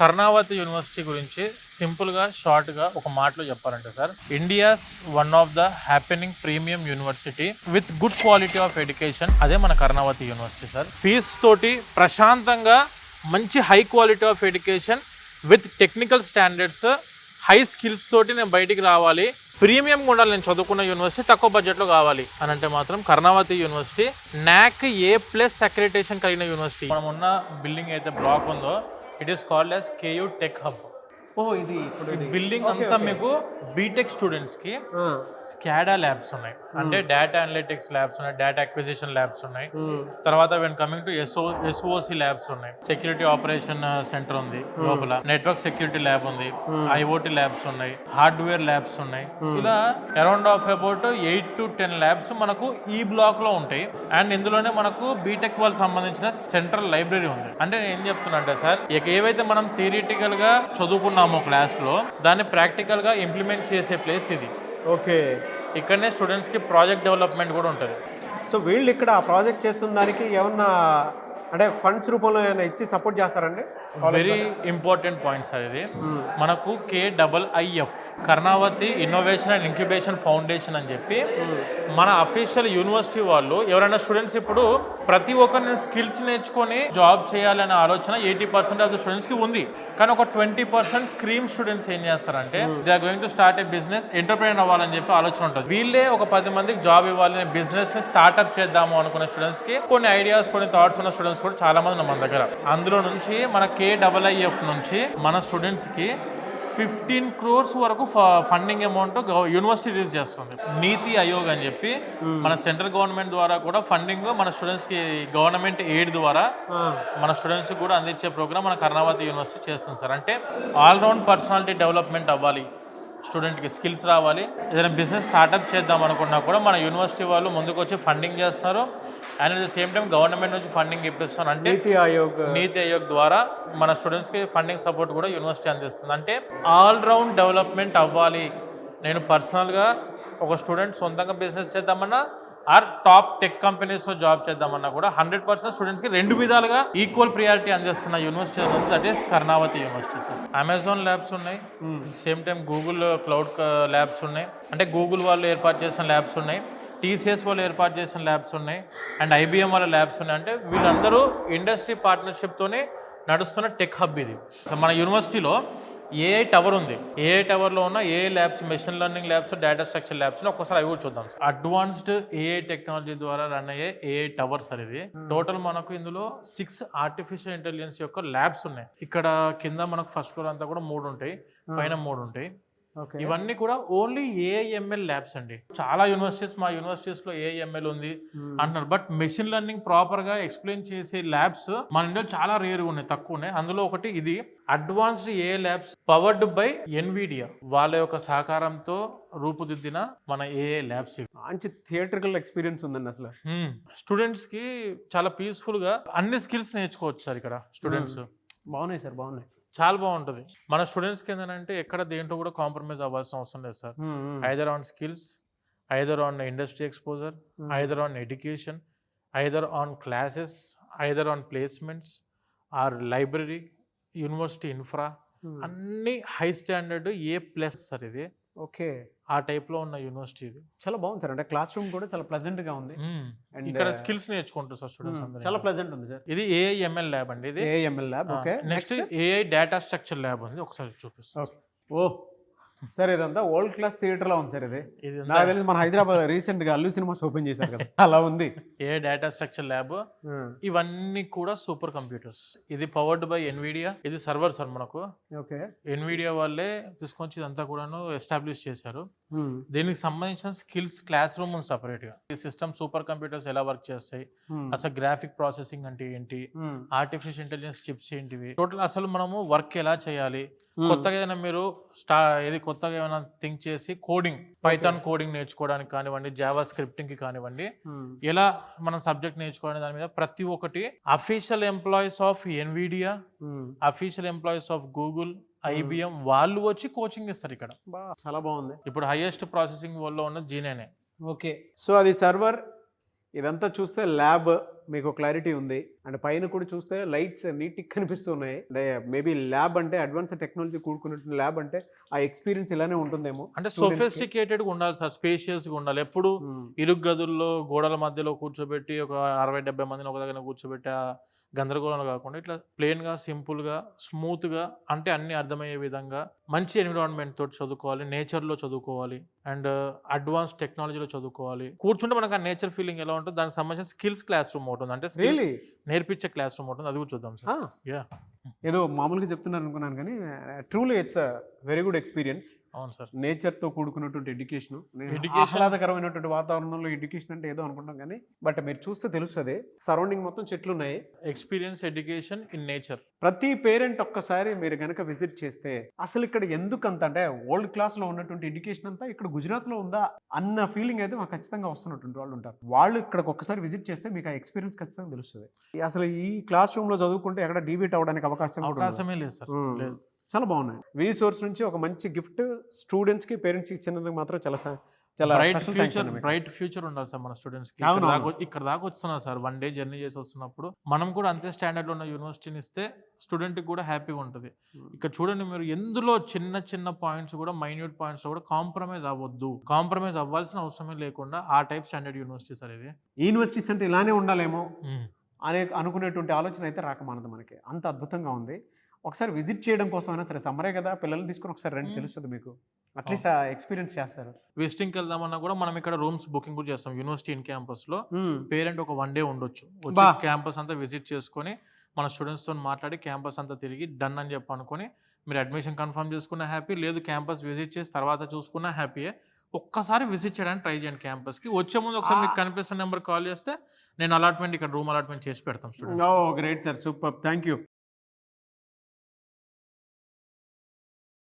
Karnavati university గురించి సింపుల్గా షార్ట్గా ఒక మాటలో చెప్పాలంటే sir, India's one of the happening premium university with good quality of education. అదే మన కర్ణావతి యూనివర్సిటీ సార్. ఫీజ్ తోటి ప్రశాంతంగా మంచి high quality of education with technical standards, high skills తోటి నేను బయటికి రావాలి, ప్రీమియం ఉండాలి, నేను చదువుకున్న యూనివర్సిటీ తక్కువ బడ్జెట్లో కావాలి అని అంటే మాత్రం Karnavati university NAAC A+ accreditation కలిగిన యూనివర్సిటీ. మనం ఉన్న బిల్డింగ్ అయితే బ్లాక్ ఉందో it is called as KU tech hub. ఇది బిల్డింగ్ అంతా మీకు బీటెక్ స్టూడెంట్స్ కి స్కాడా ల్యాబ్స్ ఉన్నాయి, అంటే డేటా అనలిటిక్స్ ల్యాబ్స్ ఉన్నాయి, డేటా అక్విజిషన్ ల్యాబ్స్ ఉన్నాయి. తర్వాత when coming to SOC labs ఉన్నాయి, సెక్యూరిటీ ఆపరేషన్ సెంటర్ ఉంది లోపల, నెట్వర్క్ సెక్యూరిటీ ల్యాబ్ ఉంది, IoT ల్యాబ్స్ ఉన్నాయి, హార్డ్వేర్ ల్యాబ్స్ ఉన్నాయి. ఇలా around of about 8 to 10 labs మనకు ఈ బ్లాక్ లో ఉంటాయి. అండ్ ఇందులోనే మనకు బీటెక్ వాళ్ళకి సంబంధించిన సెంట్రల్ లైబ్రరీ ఉంది. అంటే నేను ఏం చెప్తున్నా అంటే సార్, ఏవైతే మనం థియరిటికల్ గా చదువుకున్నామో క్లాస్ లో దాన్ని ప్రాక్టికల్ గా ఇంప్లిమెంట్ చేసే ప్లేస్ ఇది. ఓకే, ఇక్కడనే స్టూడెంట్స్ కి ప్రాజెక్ట్ డెవలప్మెంట్ కూడా ఉంటుంది. సో వీళ్ళు ఇక్కడ ప్రాజెక్ట్ చేస్తున్న దానికి ఏమన్నా అంటే ఫండ్స్ రూపంలో ఏమైనా ఇచ్చి సపోర్ట్ చేస్తారండి? వెరీ ఇంపార్టెంట్ పాయింట్ సార్ ఇది. మనకు KIIF Karnavati innovation and incubation foundation అని చెప్పి మన అఫీషియల్ యూనివర్సిటీ వాళ్ళు ఎవరైనా స్టూడెంట్స్ ఇప్పుడు ప్రతి ఒక్కరిని స్కిల్స్ నేర్చుకొని జాబ్ చేయాలనే ఆలోచన 80% ఆఫ్ ద స్టూడెంట్స్ కి ఉంది. కానీ ఒక 20% క్రీమ్ స్టూడెంట్స్ ఏం చేస్తారంటే they are going to start a business, entrepreneur అవ్వాలని చెప్పి ఆలోచన ఉంటుంది. వీళ్ళే ఒక 10 మందికి జాబ్ ఇవ్వాలి, బిజినెస్ ని స్టార్ట్అప్ చేద్దాము అనుకునే స్టూడెంట్స్ కి కొన్ని ఐడియాస్, కొన్ని థాట్స్ ఉన్న స్టూడెంట్స్ కూడా చాలా మంది ఉన్నారు మన దగ్గర. అందులో నుంచి మన KIIF నుంచి మన స్టూడెంట్స్ కి 15 crores వరకు ఫండింగ్ అమౌంట్ యూనివర్సిటీ రిలీజ్ చేస్తుంది. నీతి ఆయోగ్ అని చెప్పి మన సెంట్రల్ గవర్నమెంట్ ద్వారా కూడా ఫండింగ్ మన స్టూడెంట్స్ కి గవర్నమెంట్ ఎయిడ్ ద్వారా మన స్టూడెంట్స్ కూడా అందించే ప్రోగ్రామ్ మన కర్ణావతి యూనివర్సిటీ చేస్తుంది సార్. అంటే ఆల్రౌండ్ పర్సనాలిటీ డెవలప్మెంట్ అవ్వాలి, స్టూడెంట్కి స్కిల్స్ రావాలి, ఏదైనా బిజినెస్ స్టార్ట్అప్ చేద్దాం అనుకున్నా కూడా మన యూనివర్సిటీ వాళ్ళు ముందుకు వచ్చి ఫండింగ్ చేస్తారు. And at the same time government నుంచి ఫండింగ్ ఇప్పిస్తారు. అంటే నీతి ఆయోగ్ ద్వారా మన స్టూడెంట్స్కి ఫండింగ్ సపోర్ట్ కూడా యూనివర్సిటీ అందిస్తుంది. అంటే ఆల్రౌండ్ డెవలప్మెంట్ అవ్వాలి. నేను పర్సనల్గా ఒక స్టూడెంట్ సొంతంగా బిజినెస్ చేద్దామన్నా ఆర్ టాప్ టెక్ కంపెనీస్లో జాబ్ చేద్దామన్నా కూడా 100% స్టూడెంట్స్కి 2 విధాలుగా ఈక్వల్ ప్రియారిటీ అందిస్తున్న university that is Karnavati university sir. Amazon labs ఉన్నాయి, same time Google cloud labs ఉన్నాయి, అంటే గూగుల్ వాళ్ళు ఏర్పాటు చేసిన ల్యాబ్స్ ఉన్నాయి, TCS వాళ్ళు ఏర్పాటు చేసిన ల్యాబ్స్ ఉన్నాయి, అండ్ IBM వాళ్ళ ల్యాబ్స్ ఉన్నాయి. అంటే వీళ్ళందరూ ఇండస్ట్రీ పార్ట్నర్షిప్తోనే నడుస్తున్న టెక్ హబ్ ఇది. మన యూనివర్సిటీలో AI టవర్ ఉంది. AI టవర్లో ఉన్న AI labs, machine learning labs, data structure labs ఒక్కసారి అవి కూడా చూద్దాం సార్. అడ్వాన్స్డ్ AI టెక్నాలజీ ద్వారా రన్ అయ్యే AI టవర్ సార్ ఇది. టోటల్ మనకు ఇందులో 6 ఆర్టిఫిషియల్ ఇంటెలిజెన్స్ యొక్క ల్యాబ్స్ ఉన్నాయి. ఇక్కడ కింద మనకు ఫస్ట్ ఫ్లోర్ అంతా కూడా 3 ఉంటాయి, పైన 3 ఉంటాయి. ఇవన్నీ కూడా ఓన్లీ AI/ML ల్యాబ్స్ అండి. చాలా యూనివర్సిటీస్, మా యూనివర్సిటీస్ లో AI/ML ఉంది అంటున్నారు, బట్ మెషిన్ లెర్నింగ్ ప్రాపర్ గా ఎక్స్ప్లెయిన్ చేసే ల్యాబ్స్ మన ఇండియాలో చాలా రేర్ ఉన్నాయి, తక్కువ ఉన్నాయి. అందులో ఒకటి ఇది advanced AI labs powered by NVIDIA వాళ్ళ యొక్క సహకారంతో రూపుదిద్దిన మన AI ల్యాబ్స్. మంచి థియేట్రికల్ ఎక్స్పీరియన్స్ ఉందండి. అసలు స్టూడెంట్స్ కి చాలా పీస్ఫుల్ గా అన్ని స్కిల్స్ నేర్చుకోవచ్చు సార్ ఇక్కడ. స్టూడెంట్స్ బాగున్నాయి సార్, బాగున్నాయి, చాలా బాగుంటుంది. మన స్టూడెంట్స్కి ఏంటంటే ఎక్కడ దేంట్లో కూడా కాంప్రమైజ్ అవ్వాల్సిన అవసరం లేదు sir. Either on skills, either on industry exposure, either on education, either on classes, either on placements or library, university infra, అన్ని హై స్టాండర్డ్ A+ సార్ ఇది. ఓకే, ఆ టైప్లో ఉన్న యూనివర్సిటీ ఇది. చాలా బాగుంది సార్. అంటే క్లాస్ రూమ్ కూడా చాలా ప్లెజెంట్ గా ఉంది. ఇక్కడ స్కిల్స్ నేర్చుకుంటారు సార్ స్టూడెంట్స్ అందరూ. చాలా ప్లెజెంట్ ఉంది సార్. ఇది AI/ML ల్యాబ్ అండి. ఇది AI/ML lab. Okay, next AI data structure lab ఉంది, ఒకసారి చూపిస్తాను. ఓ సార్, ఇదంతా వరల్డ్ క్లాస్ థియేటర్ లా ఉంది సార్. ఇది నాకు తెలిసి మన హైదరాబాద్ రీసెంట్ గా అల్లు సినిమాస్ ఓపెన్ చేశారు కదా, అలా ఉంది. AI data structure lab. ఇవన్నీ కూడా సూపర్ కంప్యూటర్స్. ఇది పవర్డ్ బై NVIDIA. ఇది సర్వర్ సార్ మనకు. ఓకే, NVIDIA వాళ్ళే తీసుకొచ్చి ఇదంతా కూడాను ఎస్టాబ్లిష్ చేశారు. దీనికి సంబంధించిన స్కిల్స్ క్లాస్ రూమ్ ఉంది సపరేట్ గా. ఈ సిస్టమ్ సూపర్ కంప్యూటర్స్ ఎలా వర్క్ చేస్తాయి, అసలు గ్రాఫిక్ ప్రాసెసింగ్ అంటే ఏంటి, ఆర్టిఫిషియల్ ఇంటెలిజెన్స్ చిప్స్ ఏంటివి, టోటల్ అసలు మనము వర్క్ ఎలా చేయాలి, కొత్తగా ఏదైనా మీరు కొత్తగా ఏమైనా థింక్ చేసి కోడింగ్, పైథాన్ కోడింగ్ నేర్చుకోవడానికి కానివ్వండి, జావా స్క్రిప్టింగ్ కి కానివ్వండి, ఎలా మనం సబ్జెక్ట్ నేర్చుకోవడానికి దాని మీద ప్రతి ఒక్కటి official employees of NVIDIA, official employees of Google, IBM వాళ్ళు వచ్చి కోచింగ్ ఇస్తారు ఇక్కడ. చాలా బాగుంది. ఇప్పుడు హైయెస్ట్ ప్రాసెసింగ్ వల్ల ఉన్న జీనేనే. ఓకే, సో అది సర్వర్ ఇదంతా చూస్తే ల్యాబ్ మీకు క్లారిటీ ఉంది అండ్ పైన కూడా చూస్తే లైట్స్ నీట్గా కనిపిస్తున్నాయి. అంటే మేబీ ల్యాబ్ అంటే అడ్వాన్స్ టెక్నాలజీ కూడుకున్నట్టు ల్యాబ్ అంటే ఆ ఎక్స్పీరియన్స్ ఇలానే ఉంటుందేమో. అంటే సొఫిస్టికేటెడ్గా ఉండాలి సార్, స్పేషియస్గా ఉండాలి. ఎప్పుడు ఇరుగు గదుల్లో గోడల మధ్యలో కూర్చోబెట్టి ఒక 60-70 మందిని ఒక దగ్గర కూర్చోబెట్టి ఆ గందరగోళంగా కాకుండా ఇట్లా ప్లెయిన్గా, సింపుల్గా, స్మూత్గా, అంటే అన్ని అర్థమయ్యే విధంగా మంచి ఎన్విరాన్మెంట్ తోటి చదువుకోవాలి, నేచర్లో చదువుకోవాలి అండ్ అడ్వాన్స్ టెక్నాలజీలో చదువుకోవాలి. కూర్చుంటే మనకు ఆ నేచర్ ఫీలింగ్ ఎలా ఉంటుంది, దానికి సంబంధించిన స్కిల్స్ క్లాస్ రూమ్ ఉంటుంది, అంటే స్కిల్స్ నేర్పించే క్లాస్ రూమ్ ఉంటుంది, అది కూడా చూద్దాం సార్. యా, ఏదో మామూలుగా చెప్తున్నారు అనుకున్నాను కానీ truly it's very good experience. అవును సార్, నేచర్తో కూడుకున్నటువంటి ఎడ్యుకేషన్, ఆహ్లాదకరమైనటువంటి వాతావరణంలో ఎడ్యుకేషన్ అంటే ఏదో అనుకుంటాం కానీ బట్ మీరు చూస్తే తెలుస్తుంది సరౌండింగ్ మొత్తం చెట్లు ఉన్నాయి. Experience education in nature. ప్రతి పేరెంట్ ఒక్కసారి మీరు కనుక విజిట్ చేస్తే అసలు ఇక్కడ ఎందుకంత అంటే వరల్డ్ క్లాస్లో ఉన్నటువంటి ఎడ్యుకేషన్ అంతా ఇక్కడ గుజరాత్లో ఉందా అన్న ఫీలింగ్ అయితే మాకు ఖచ్చితంగా వస్తున్నటువంటి వాళ్ళు ఉంటారు. వాళ్ళు ఇక్కడికి ఒక్కసారి విజిట్ చేస్తే మీకు ఆ ఎక్స్పీరియన్స్ ఖచ్చితంగా తెలుస్తుంది. అసలు ఈ క్లాస్ రూమ్లో చదువుకుంటే ఎక్కడ డీబీట్ అవ్వడానికి అవకాశమే లేదు సార్. లేదు, చాలా బాగున్నాయి. వి సోర్స్ నుంచి ఒక మంచి గిఫ్ట్ స్టూడెంట్స్కి పేరెంట్స్కి ఇచ్చినందుకు మాత్రం చాలా బ్రైట్ ఫ్యూచర్ ఉండాలి సార్ మన స్టూడెంట్స్ కి. ఇక్కడ దాకా వస్తున్నారు సార్, 1 డే జర్నీ చేసి వస్తున్నప్పుడు మనం కూడా అంతే స్టాండర్డ్ లో ఉన్న యూనివర్సిటీని ఇస్తే స్టూడెంట్ కూడా హ్యాపీగా ఉంటుంది. ఇక్కడ చూడండి మీరు, ఎందులో చిన్న చిన్న పాయింట్స్ కూడా, మైన్యూట్ పాయింట్స్ కూడా కాంప్రమైజ్ అవ్వద్దు, కాంప్రమైజ్ అవ్వాల్సిన అవసరమే లేకుండా ఆ టైప్ స్టాండర్డ్ యూనివర్సిటీ సార్ ఇది. యూనివర్సిటీస్ అంటే ఇలానే ఉండాలేమో అనుకునేటువంటి ఆలోచన అయితే రాకమానదు మనకి, అంత అద్భుతంగా ఉంది. ఒకసారి విజిట్ చేయడం కోసం అయినా సరే, సమ్మరే కదా, పిల్లల్ని తీసుకుని ఒకసారి రండి, తెలుస్తుంది మీకు, అట్లీస్ట్ ఎక్స్పీరియన్స్ చేస్తారు. విజిటింగ్కి వెళ్దామన్నా కూడా మనం ఇక్కడ రూమ్స్ బుకింగ్ కూడా చేస్తాం యూనివర్సిటీ ఇన్ క్యాంపస్ లో. పేరెంట్ ఒక 1 డే ఉండొచ్చు, క్యాంపస్ అంతా విజిట్ చేసుకొని మన స్టూడెంట్స్ తో మాట్లాడి క్యాంపస్ అంతా తిరిగి డన్ అని చెప్పి అనుకుని మీరు అడ్మిషన్ కన్ఫర్మ్ చేసుకున్న హ్యాపీ, లేదు క్యాంపస్ విజిట్ చేసి తర్వాత చూసుకున్న హ్యాపీయే. ఒక్కసారి విజిట్ చేయడానికి ట్రై చేయండి క్యాంపస్కి. వచ్చే ముందు ఒకసారి మీకు కనిపిస్తున్న నెంబర్ కాల్ చేస్తే నేను అలాట్మెంట్, ఇక్కడ రూమ్ అలాట్మెంట్ చేసి పెడతాం students. Great sir, super, thank you.